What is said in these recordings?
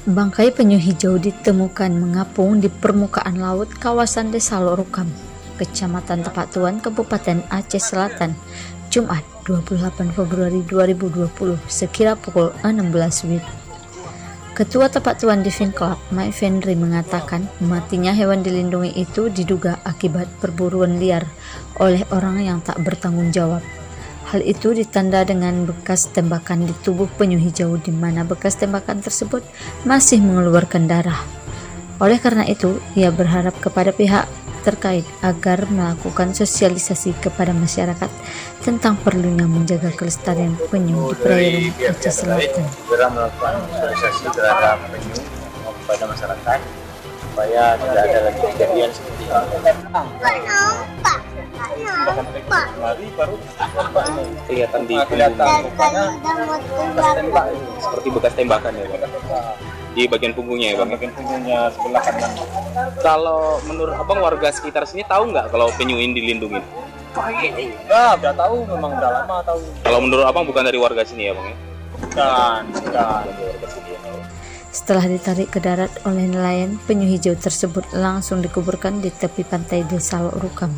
Bangkai penyu hijau ditemukan mengapung di permukaan laut kawasan Desa Lorukam, Kecamatan Tapatuan, Kabupaten Aceh Selatan, Jumat 28 Februari 2020 sekira pukul 16 WIB. Ketua Tapatuan Diving Club, Mike Fenry, mengatakan matinya hewan dilindungi itu diduga akibat perburuan liar oleh orang yang tak bertanggung jawab. Hal itu ditanda dengan bekas tembakan di tubuh penyu hijau, di mana bekas tembakan tersebut masih mengeluarkan darah. Oleh karena itu, ia berharap kepada pihak terkait agar melakukan sosialisasi kepada masyarakat tentang perlunya menjaga kelestarian penyu di perairan Aceh Selatan. Segera melakukan sosialisasi terhadap penyu kepada masyarakat supaya tidak ada lagi kejadian seperti ini. Kelihatan di seperti bekas tembakan ya, Bang. Di bagian punggungnya ya, Bang. Bagian punggungnya sebelah kanan. Kalau menurut Abang, warga sekitar sini tahu nggak kalau penyu ini dilindungi? Udah tahu, memang udah lama tahu. Kalau menurut Abang bukan dari warga sini ya, Bang? Bukan. Setelah ditarik ke darat oleh nelayan, penyu hijau tersebut langsung dikuburkan di tepi pantai Desa Lorukam.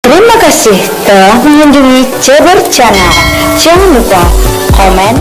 Terima kasih telah mengunjungi Ceber Channel. Jangan lupa komen,